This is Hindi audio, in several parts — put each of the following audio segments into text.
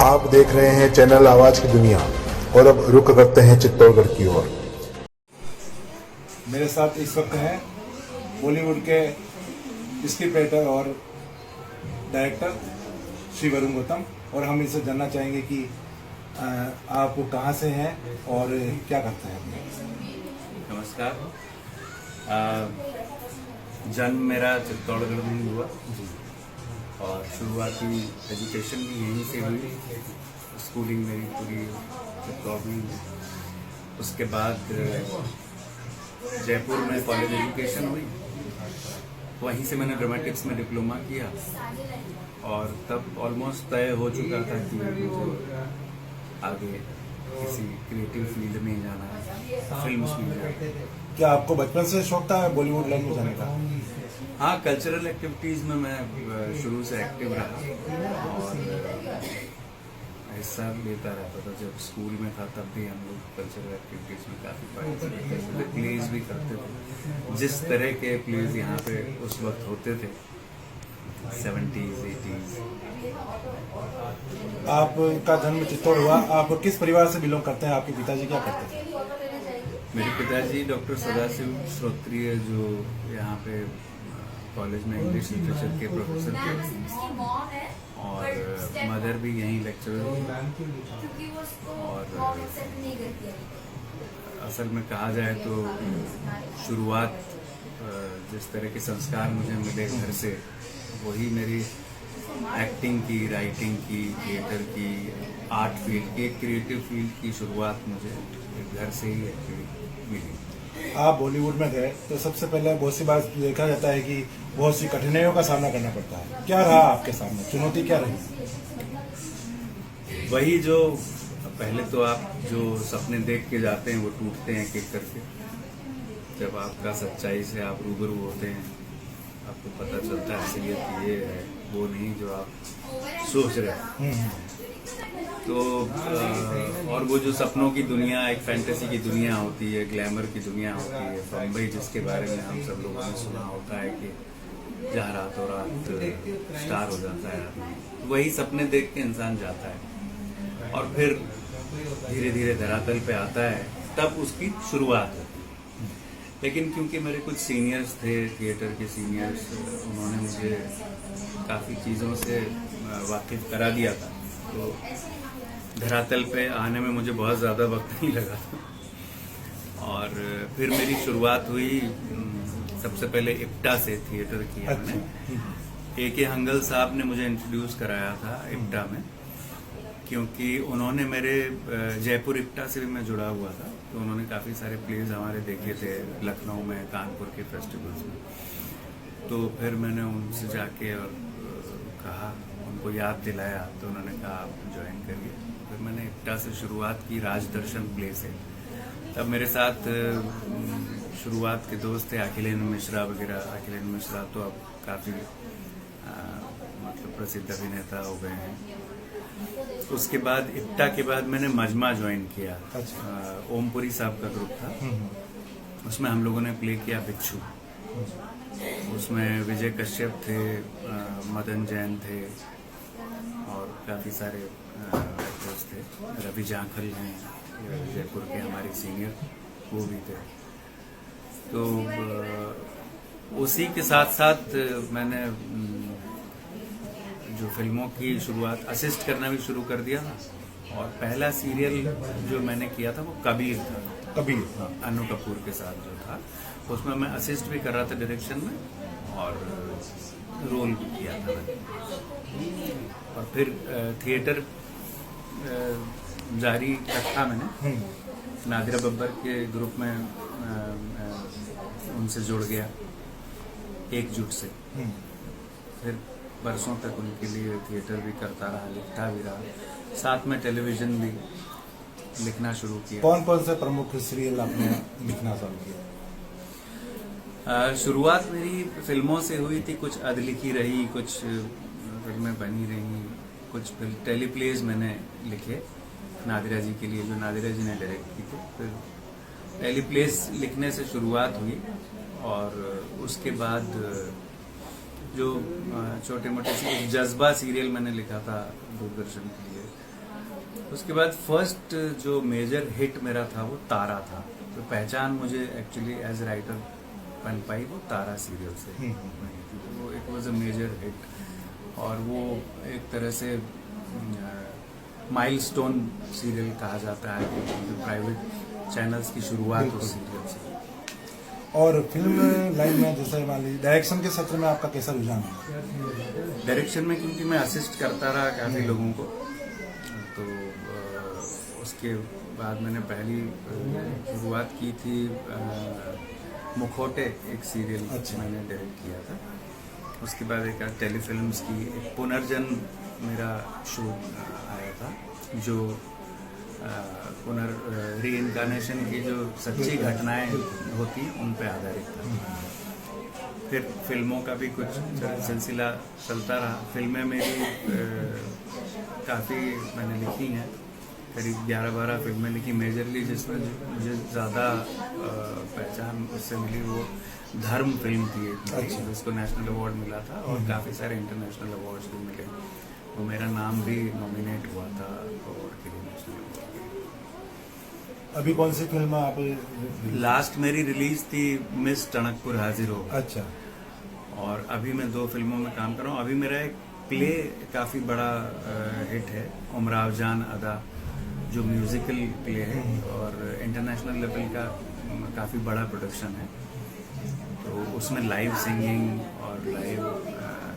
आप देख रहे हैं चैनल आवाज की दुनिया और अब रुक करते हैं चित्तौड़गढ़ की ओर। मेरे साथ इस वक्त हैं बॉलीवुड के स्क्रिप्ट राइटर और डायरेक्टर श्री वरुण गौतम, और हम इनसे जानना चाहेंगे कि आप कहाँ से हैं और क्या करते हैं। नमस्कार। जन्म मेरा चित्तौड़गढ़ में ही हुआ और शुरुआती एजुकेशन भी यहीं से हुई। स्कूलिंग मेरी पूरी चित्तौड़ में हुई। उसके बाद जयपुर में कॉलेज एजुकेशन हुई। वहीं से मैंने ड्रामेटिक्स में डिप्लोमा किया और तब ऑलमोस्ट तय हो चुका था कि मुझे आगे किसी क्रिएटिव फील्ड में जाना है, फिल्म में जाना है। क्या आपको बचपन से शौक था बॉलीवुड लाइन में जाने का? हाँ, कल्चरल एक्टिविटीज़ में मैं शुरू से एक्टिव रहा और हिस्सा लेता रहता था। जब स्कूल में था तब भी हम लोग कल्चरल एक्टिविटीज़ में काफ़ी पार्टिसिपेट करते थे, प्लेज भी करते थे। जिस तरह के प्लेज यहाँ पे उस वक्त होते थे 70s 80s। आपका जन्म चित्तौड़ हुआ, आप किस परिवार से बिलोंग करते हैं? आपके पिताजी क्या करते थे? मेरे पिताजी डॉक्टर सदाशिव श्रोत्रिय, जो यहाँ पे कॉलेज में इंग्लिश लिटरेचर के प्रोफेसर थे, और मदर भी यहीं लेक्चरर थी। और असल में कहा जाए तो शुरुआत जिस तरह के संस्कार मुझे मिले घर से, वही मेरी एक्टिंग की, राइटिंग की, थिएटर की, आर्ट फील्ड की, क्रिएटिव फील्ड की शुरुआत मुझे घर से ही मिली। आप बॉलीवुड में गए तो सबसे पहले बहुत सी बार देखा जाता है कि बहुत सी कठिनाइयों का सामना करना पड़ता है। क्या रहा आपके सामने, चुनौती क्या रही? वही जो पहले तो आप जो सपने देख के जाते हैं वो टूटते हैं एक एक करके। जब आपका सच्चाई से आप रूबरू होते हैं, आपको पता चलता है असलियत ये है, वो नहीं जो आप सोच रहे हैं। तो और वो जो सपनों की दुनिया, एक फैंटेसी की दुनिया होती है, ग्लैमर की दुनिया होती है, बम्बई जिसके बारे में हम सब लोगों ने सुना होता है कि जहाँ रातों रात स्टार हो जाता है आदमी, वही सपने देख के इंसान जाता है और फिर धीरे धीरे धरातल पे आता है, तब उसकी शुरुआत होती है। लेकिन क्योंकि मेरे कुछ सीनियर्स थे, थिएटर के सीनियर्स, उन्होंने मुझे काफ़ी चीज़ों से वाकिफ करा दिया था, तो धरातल पे आने में मुझे बहुत ज़्यादा वक्त नहीं लगा था। और फिर मेरी शुरुआत हुई सबसे पहले इप्टा से, थिएटर किया मैंने। ए के हंगल साहब ने मुझे इंट्रोड्यूस कराया था इप्टा में, क्योंकि उन्होंने मेरे जयपुर इप्टा से भी मैं जुड़ा हुआ था, तो उन्होंने काफ़ी सारे प्लेज हमारे देखे थे लखनऊ में, कानपुर के फेस्टिवल्स में। तो फिर मैंने उनसे जाके और कहा, उनको याद दिलाया, तो उन्होंने कहा आप ज्वाइन करिए। फिर मैंने इप्टा से शुरुआत की, राजदर्शन प्ले से। तब मेरे साथ शुरुआत के दोस्त थे अखिलेन मिश्रा वगैरह। अखिलेन मिश्रा तो अब काफ़ी मतलब प्रसिद्ध अभिनेता हो गए हैं। उसके बाद इप्टा के बाद मैंने मजमा ज्वाइन किया। ओमपुरी साहब का ग्रुप था, उसमें हम लोगों ने प्ले किया भिक्षु। उसमें विजय कश्यप थे, मदन जैन थे और काफ़ी सारे एक्टर्स थे। रवि जाखल हैं जयपुर के हमारे सीनियर, वो भी थे। तो उसी के साथ साथ मैंने जो फिल्मों की शुरुआत, असिस्ट करना भी शुरू कर दिया था। और पहला सीरियल जो मैंने किया था वो कबीर था। कबीर, अनु कपूर के साथ जो था, उसमें मैं असिस्ट भी कर रहा था डायरेक्शन में और रोल भी किया था मैंने। और फिर थिएटर जारी रखा मैंने। नादिरा बब्बर के ग्रुप में उनसे जुड़ गया एकजुट से। फिर बरसों तक उनके लिए थिएटर भी करता रहा, लिखता भी रहा, साथ में टेलीविजन भी लिखना शुरू किया। कौन कौन से प्रमुख सीरियल आपने लिखना चालू किया? शुरुआत मेरी फिल्मों से हुई थी, कुछ अधलिखी रही, कुछ फिल्में बनी रही, कुछ टेलीप्लेज मैंने लिखे नादिरा जी के लिए, जो नादिरा जी ने डायरेक्ट की थी। फिर टेलीप्लेज लिखने से शुरुआत हुई और उसके बाद जो छोटे मोटे जज्बा सीरियल मैंने लिखा था दूरदर्शन के लिए, उसके बाद फर्स्ट जो मेजर हिट मेरा था वो तारा था। तो पहचान मुझे एक्चुअली एज राइटर बन पाई वो तारा सीरियल से बनी थी। तो वो it was a major hit और वो एक तरह से माइलस्टोन सीरियल कहा जाता है क्योंकि प्राइवेट चैनल्स की शुरुआत उस सीरियल से। और फिल्म लाइन में जैसे मान लीजिए डायरेक्शन के क्षेत्र में आपका कैसा रुझान है? डायरेक्शन में क्योंकि मैं असिस्ट करता रहा काफ़ी लोगों को, तो उसके बाद मैंने पहली शुरुआत की थी मुखौटे एक सीरियल मैंने डायरेक्ट किया था। उसके बाद एक टेलीफिल्म्स की एक पुनर्जन्म मेरा शो आया था जो री इनकारनेशन की जो सच्ची घटनाएं होती उन पे आधारित था। फिर फिल्मों का भी कुछ सिलसिला चलता रहा। फिल्में मेरी काफ़ी मैंने लिखी हैं, करीब 11-12 फिल्में लिखी। मेजरली जिसमें मुझे ज़्यादा पहचान उससे मिली वो धर्म फिल्म थी एक, जिसको नेशनल अवार्ड मिला था और काफ़ी सारे इंटरनेशनल अवार्ड्स भी मिले। वो मेरा नाम भी नॉमिनेट हुआ था अवार्ड के लिए, नेशनल अवार्ड। अभी कौन सी फिल्म आप? लास्ट मेरी रिलीज थी मिस टणकपुर हाजिर हो। अच्छा। और अभी मैं 2 फिल्मों में काम कर रहा हूँ। अभी मेरा एक प्ले काफ़ी बड़ा हिट है, उमराव जान अदा, जो म्यूजिकल प्ले है और इंटरनेशनल लेवल का काफ़ी बड़ा प्रोडक्शन है। तो उसमें लाइव सिंगिंग और लाइव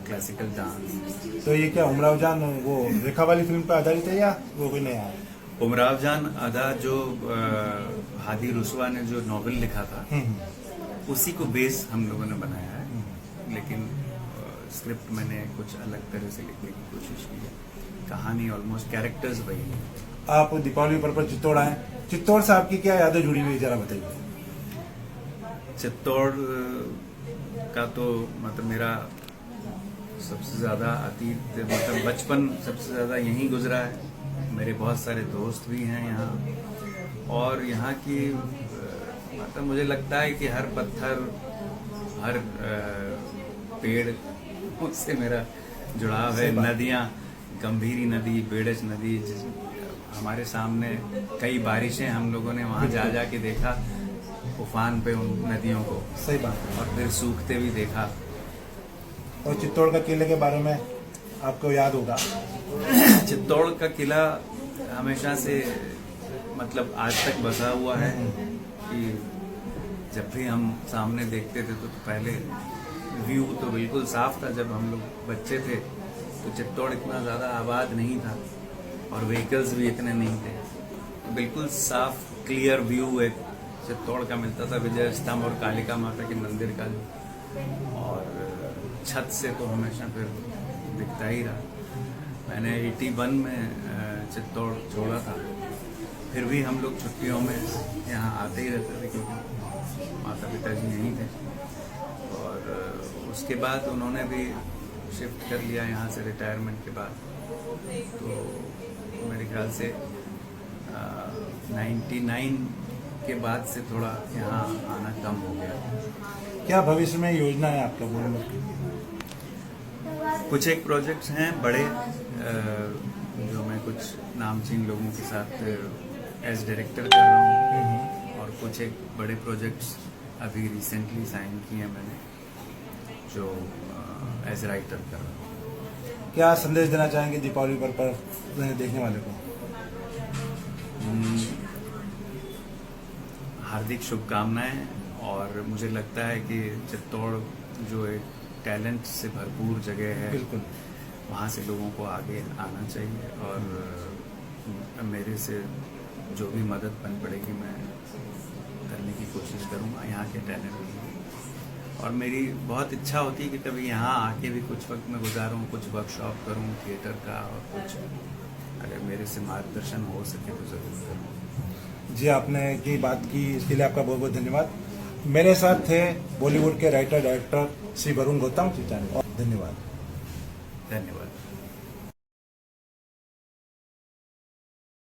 क्लासिकल डांस। तो ये क्या उमराव जान वो रेखा वाली फिल्म पर आधारित है या वो कोई नया है? उमराव जान अदा जो हादी रुसवा ने जो नॉवेल लिखा था उसी को बेस हम लोगों ने बनाया है, लेकिन स्क्रिप्ट मैंने कुछ अलग तरह से लिखने की कोशिश की है। कहानी ऑलमोस्ट कैरेक्टर्स वही है। आप दीपावली पर चित्तौड़ आए, चित्तौड़ से आपकी क्या यादें जुड़ी हुई है, जरा बताइए। चित्तौड़ का तो मतलब मेरा सबसे ज़्यादा अतीत मतलब बचपन सबसे ज़्यादा यहीं गुजरा है। मेरे बहुत सारे दोस्त भी हैं यहाँ और यहाँ की मतलब मुझे लगता है कि हर पत्थर हर पेड़ उससे मेरा जुड़ाव है। नदियाँ, गंभीरी नदी, बेड़च नदी, हमारे सामने कई बारिशें हम लोगों ने वहाँ जा जा के देखा उफान पे उन नदियों को। सही बात है। और फिर सूखते भी देखा। और चित्तौड़ का किले के बारे में आपको याद होगा? चित्तौड़ का किला हमेशा से मतलब आज तक बसा हुआ है कि जब भी हम सामने देखते थे तो पहले व्यू तो बिल्कुल साफ था। जब हम लोग बच्चे थे तो चित्तौड़ इतना ज़्यादा आबाद नहीं था और व्हीकल्स भी इतने नहीं थे। तो बिल्कुल साफ क्लियर व्यू एक चित्तौड़ का मिलता था, विजय स्तंभ और कालिका माता के मंदिर का जो, और छत से तो हमेशा फिर दिखता ही रहा। मैंने 81 में चित्तौड़ छोड़ा था, फिर भी हम लोग छुट्टियों में यहाँ आते ही रहते थे क्योंकि माता पिता जी यहीं थे। और उसके बाद उन्होंने भी शिफ्ट कर लिया यहाँ से रिटायरमेंट के बाद। तो मेरे ख्याल से 99 के बाद से थोड़ा यहाँ आना कम हो गया। क्या भविष्य में योजना है आपका बोलने की? कुछ एक प्रोजेक्ट्स हैं बड़े जो मैं कुछ नामचीन लोगों के साथ एज डायरेक्टर कर रहा हूँ और कुछ एक बड़े प्रोजेक्ट्स अभी रिसेंटली साइन किए हैं मैंने जो एज राइटर कर रहा हूँ। क्या संदेश देना चाहेंगे दीपावली पर देखने वाले को? हार्दिक शुभकामनाएं। और मुझे लगता है कि चित्तौड़ जो एक टैलेंट से भरपूर जगह है, बिल्कुल वहाँ से लोगों को आगे आना चाहिए और मेरे से जो भी मदद बन पड़ेगी मैं करने की कोशिश करूँगा यहाँ के टैलेंट की। और मेरी बहुत इच्छा होती है कि कभी यहाँ आके भी कुछ वक्त मैं गुजारूँ, कुछ वर्कशॉप करूँ थिएटर का, और कुछ अगर मेरे से मार्गदर्शन हो सके तो ज़रूर करूँ। जी, आपने की बात की इसके लिए आपका बहुत बहुत धन्यवाद। मेरे साथ थे बॉलीवुड के राइटर डायरेक्टर श्री वरुण गौतम। धन्यवाद। धन्यवाद।